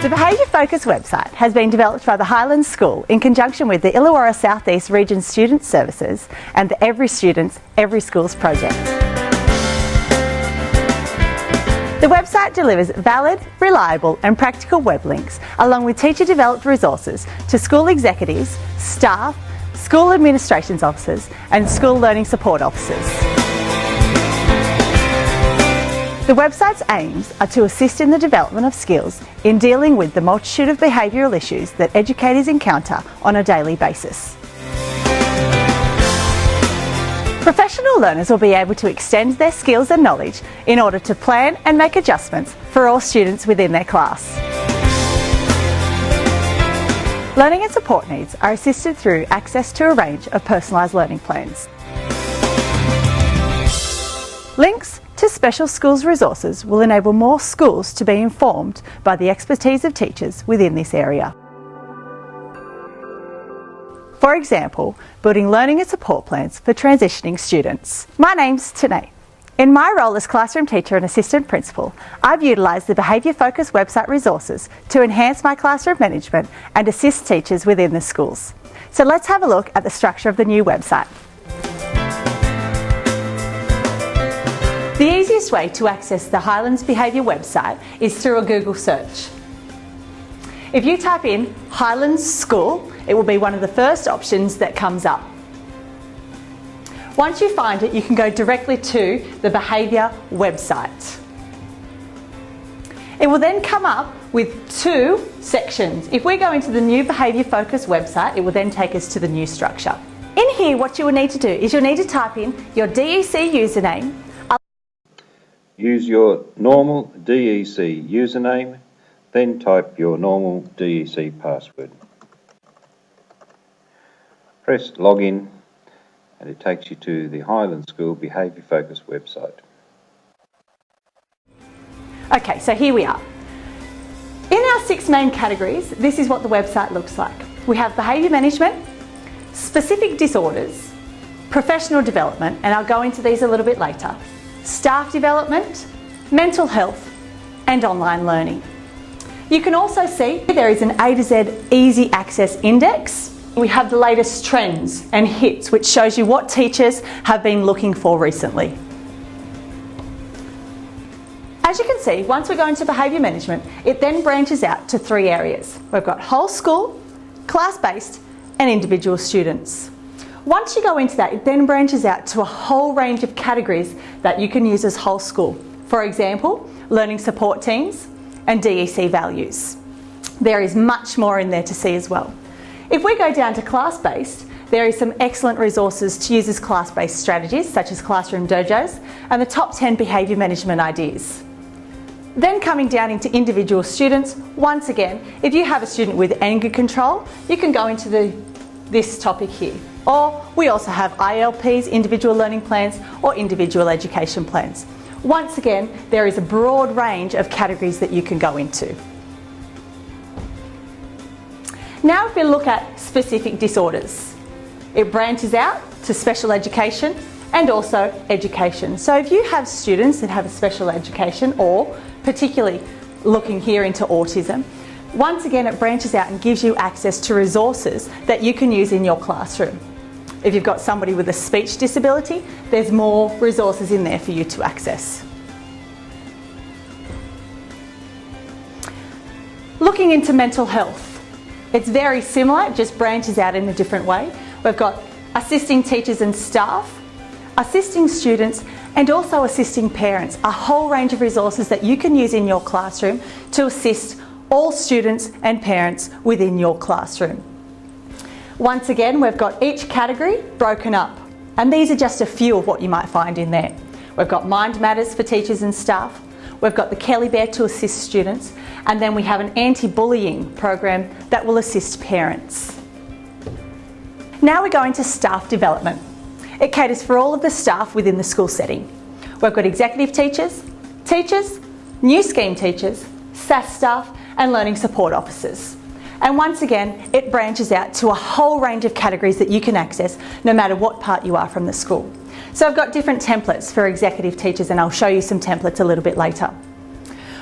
The Behaviour Focus website has been developed by the Highlands School in conjunction with the Illawarra South East Region Student Services and the Every Students, Every Schools project. The website delivers valid, reliable and practical web links along with teacher-developed resources to school executives, staff, school administrations officers and school learning support officers. The website's aims are to assist in the development of skills in dealing with the multitude of behavioural issues that educators encounter on a daily basis. Professional learners will be able to extend their skills and knowledge in order to plan and make adjustments for all students within their class. Learning and support needs are assisted through access to a range of personalised learning plans. Links to special schools resources will enable more schools to be informed by the expertise of teachers within this area. For example, building learning and support plans for transitioning students. My name's Tanae. In my role as classroom teacher and assistant principal, I've utilised the Behaviour Focus website resources to enhance my classroom management and assist teachers within the schools. So let's have a look at the structure of the new website. The easiest way to access the Highlands Behaviour website is through a Google search. If you type in Highlands School, it will be one of the first options that comes up. Once you find it, you can go directly to the Behaviour website. It will then come up with two sections. If we go into the new Behaviour Focus website, it will then take us to the new structure. In here, what you will need to do is you'll need to type in your DEC username. Use your normal DEC username, then type your normal DEC password. Press login and it takes you to the Highlands School Behaviour Focus website. Okay, so here we are. In our 6 main categories, this is what the website looks like. We have behaviour management, specific disorders, professional development, and I'll go into these a little bit later, staff development, mental health and online learning. You can also see there is an A to Z easy access index. We have the latest trends and hits which shows you what teachers have been looking for recently. As you can see, once we go into behaviour management, it then branches out to 3 areas. We've got whole school, class-based and individual students. Once you go into that, it then branches out to a whole range of categories that you can use as whole school. For example, learning support teams and DEC values. There is much more in there to see as well. If we go down to class-based, there is some excellent resources to use as class-based strategies such as classroom dojos and the top 10 behaviour management ideas. Then coming down into individual students, once again, if you have a student with anger control, you can go into this topic here. Or we also have ILPs, individual learning plans, or individual education plans. Once again, there is a broad range of categories that you can go into. Now if we look at specific disorders, it branches out to special education and also education. So if you have students that have a special education or particularly looking here into autism, once again it branches out and gives you access to resources that you can use in your classroom. If you've got somebody with a speech disability, there's more resources in there for you to access. Looking into mental health, it's very similar, it just branches out in a different way. We've got assisting teachers and staff, assisting students and also assisting parents, a whole range of resources that you can use in your classroom to assist all students and parents within your classroom. Once again, we've got each category broken up, and these are just a few of what you might find in there. We've got Mind Matters for teachers and staff, we've got the Kelly Bear to assist students, and then we have an anti-bullying program that will assist parents. Now we go into staff development. It caters for all of the staff within the school setting. We've got executive teachers, new scheme teachers, SAS staff and learning support officers. And once again, it branches out to a whole range of categories that you can access no matter what part you are from the school. So I've got different templates for executive teachers and I'll show you some templates a little bit later.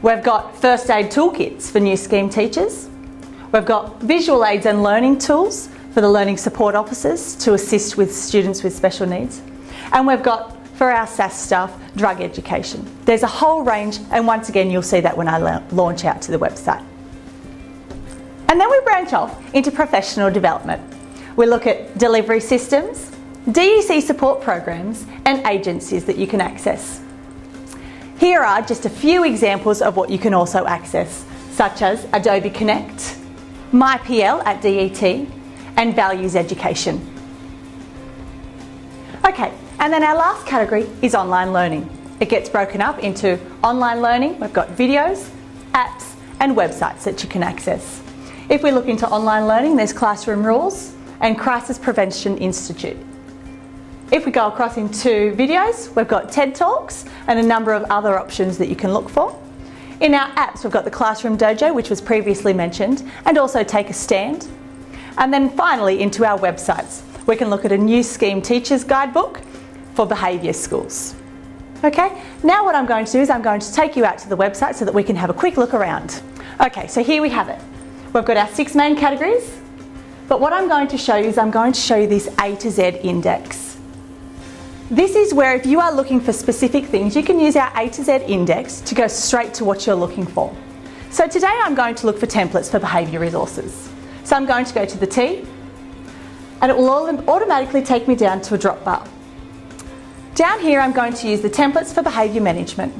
We've got first aid toolkits for new scheme teachers. We've got visual aids and learning tools for the learning support officers to assist with students with special needs. And we've got, for our SAS staff, drug education. There's a whole range, and once again you'll see that when I launch out to the website. And then we branch off into professional development. We look at delivery systems, DEC support programs and agencies that you can access. Here are just a few examples of what you can also access, such as Adobe Connect, MyPL at DET and Values Education. Okay, and then our last category is online learning. It gets broken up into online learning. We've got videos, apps and websites that you can access. If we look into online learning, there's Classroom Rules and Crisis Prevention Institute. If we go across into videos, we've got TED Talks and a number of other options that you can look for. In our apps, we've got the Classroom Dojo, which was previously mentioned, and also Take a Stand. And then finally into our websites, we can look at a new scheme teacher's guidebook for behaviour schools. Okay, now what I'm going to do is I'm going to take you out to the website so that we can have a quick look around. Okay, so here we have it. We've got our 6 main categories, but what I'm going to show you is I'm going to show you this A to Z index. This is where if you are looking for specific things, you can use our A to Z index to go straight to what you're looking for. So today I'm going to look for templates for behaviour resources. So I'm going to go to the T, and it will automatically take me down to a drop bar. Down here I'm going to use the templates for behaviour management.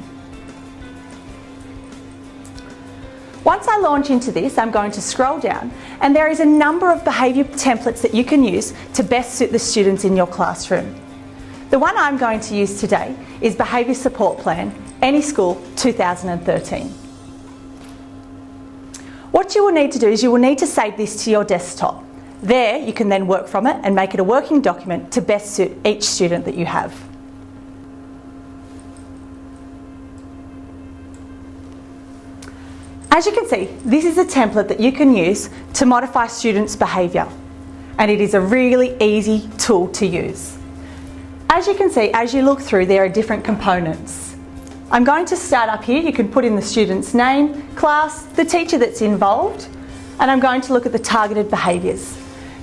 Once I launch into this, I'm going to scroll down, and there is a number of behaviour templates that you can use to best suit the students in your classroom. The one I'm going to use today is Behaviour Support Plan, Any School 2013. What you will need to do is you will need to save this to your desktop. There you can then work from it and make it a working document to best suit each student that you have. As you can see, this is a template that you can use to modify students' behaviour, and it is a really easy tool to use. As you can see, as you look through, there are different components. I'm going to start up here. You can put in the student's name, class, the teacher that's involved, and I'm going to look at the targeted behaviours.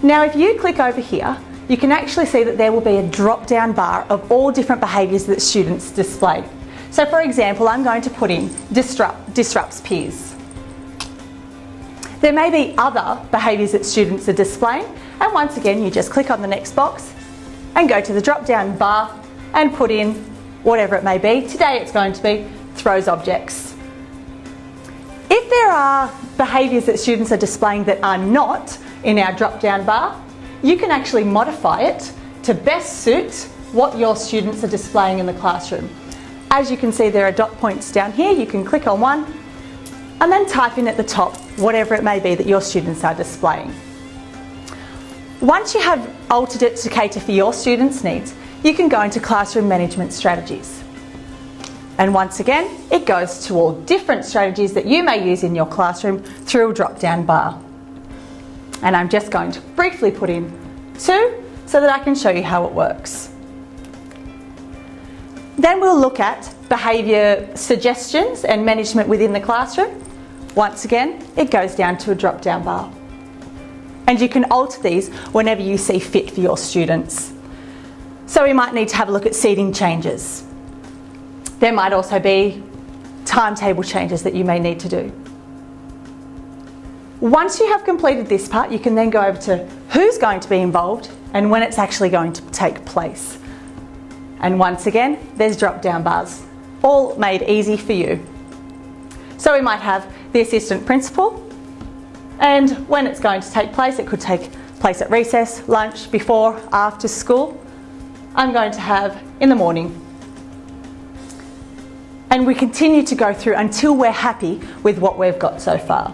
Now, if you click over here, you can actually see that there will be a drop-down bar of all different behaviours that students display. So for example, I'm going to put in disrupts peers. There may be other behaviours that students are displaying, and once again you just click on the next box and go to the drop down bar and put in whatever it may be. Today it's going to be throws objects. If there are behaviours that students are displaying that are not in our drop down bar, you can actually modify it to best suit what your students are displaying in the classroom. As you can see, there are dot points down here. You can click on one and then type in at the top whatever it may be that your students are displaying. Once you have altered it to cater for your students' needs, you can go into classroom management strategies. And once again, it goes to all different strategies that you may use in your classroom through a drop-down bar. And I'm just going to briefly put in 2 so that I can show you how it works. Then we'll look at behaviour suggestions and management within the classroom. Once again, it goes down to a drop-down bar. And you can alter these whenever you see fit for your students. So we might need to have a look at seating changes. There might also be timetable changes that you may need to do. Once you have completed this part, you can then go over to who's going to be involved and when it's actually going to take place. And once again, there's drop-down bars, all made easy for you. So we might have the assistant principal, and when it's going to take place, it could take place at recess, lunch, before, after school. I'm going to have in the morning. And we continue to go through until we're happy with what we've got so far.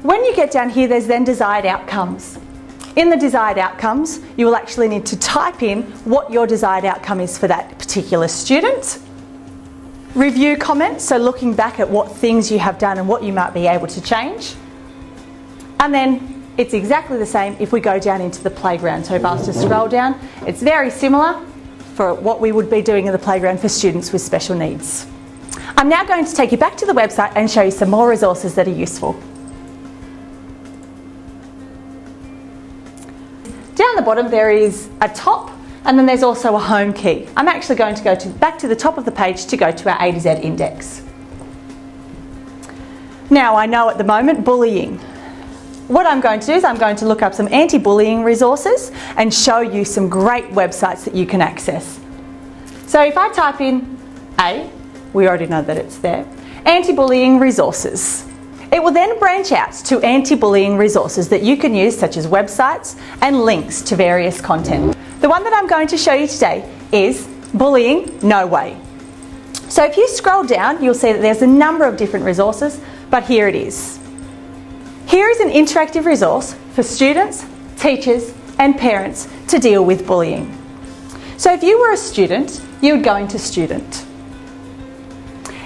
When you get down here, there's then desired outcomes. In the desired outcomes, you will actually need to type in what your desired outcome is for that particular student. Review comments, so looking back at what things you have done and what you might be able to change. And then it's exactly the same if we go down into the playground. So if I was to scroll down, it's very similar for what we would be doing in the playground for students with special needs. I'm now going to take you back to the website and show you some more resources that are useful. Down the bottom there is a top, and then there's also a home key. I'm actually going to go back to the top of the page to go to our A to Z index. Now I know at the moment bullying. What I'm going to do is I'm going to look up some anti-bullying resources and show you some great websites that you can access. So if I type in A, we already know that it's there, anti-bullying resources. It will then branch out to anti-bullying resources that you can use, such as websites and links to various content. The one that I'm going to show you today is Bullying No Way. So if you scroll down, you'll see that there's a number of different resources, but here it is. Here is an interactive resource for students, teachers and parents to deal with bullying. So if you were a student, you would go into student.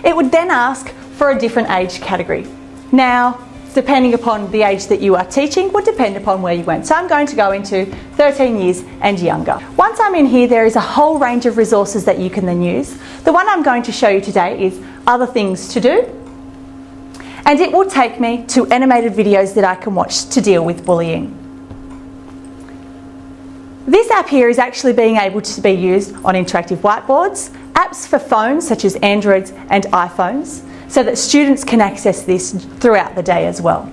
It would then ask for a different age category. Now, depending upon the age that you are teaching would depend upon where you went. So I'm going to go into 13 years and younger. Once I'm in here, there is a whole range of resources that you can then use. The one I'm going to show you today is Other Things to Do, and it will take me to animated videos that I can watch to deal with bullying. This app here is actually being able to be used on interactive whiteboards, apps for phones such as Androids and iPhones, so that students can access this throughout the day as well.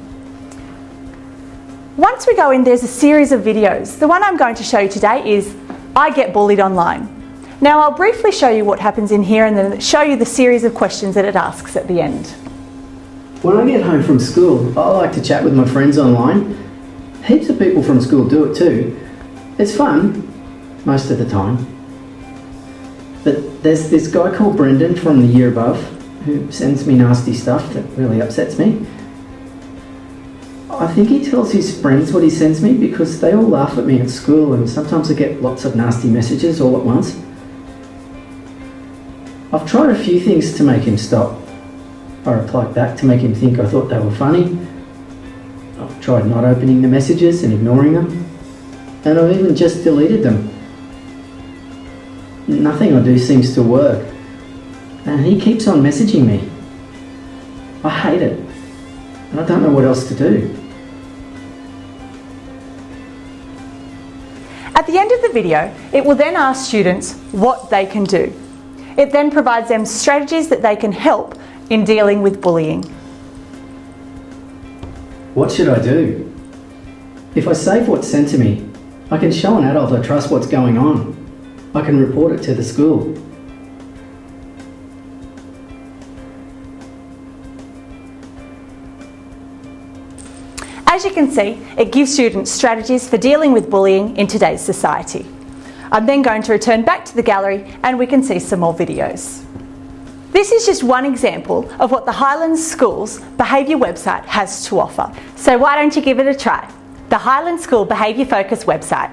Once we go in, there's a series of videos. The one I'm going to show you today is I Get Bullied Online. Now I'll briefly show you what happens in here and then show you the series of questions that it asks at the end. When I get home from school, I like to chat with my friends online. Heaps of people from school do it too. It's fun, most of the time. But there's this guy called Brendan from the year above who sends me nasty stuff that really upsets me. I think he tells his friends what he sends me because they all laugh at me at school, and sometimes I get lots of nasty messages all at once. I've tried a few things to make him stop. I replied back to make him think I thought they were funny. I've tried not opening the messages and ignoring them, and I've even just deleted them. Nothing I do seems to work, and he keeps on messaging me. I hate it, and I don't know what else to do. At the end of the video, it will then ask students what they can do. It then provides them strategies that they can help in dealing with bullying. What should I do? If I save what's sent to me, I can show an adult I trust what's going on. I can report it to the school. As you can see, it gives students strategies for dealing with bullying in today's society. I'm then going to return back to the gallery and we can see some more videos. This is just one example of what the Highlands School's Behaviour website has to offer. So why don't you give it a try? The Highlands School Behaviour Focus website.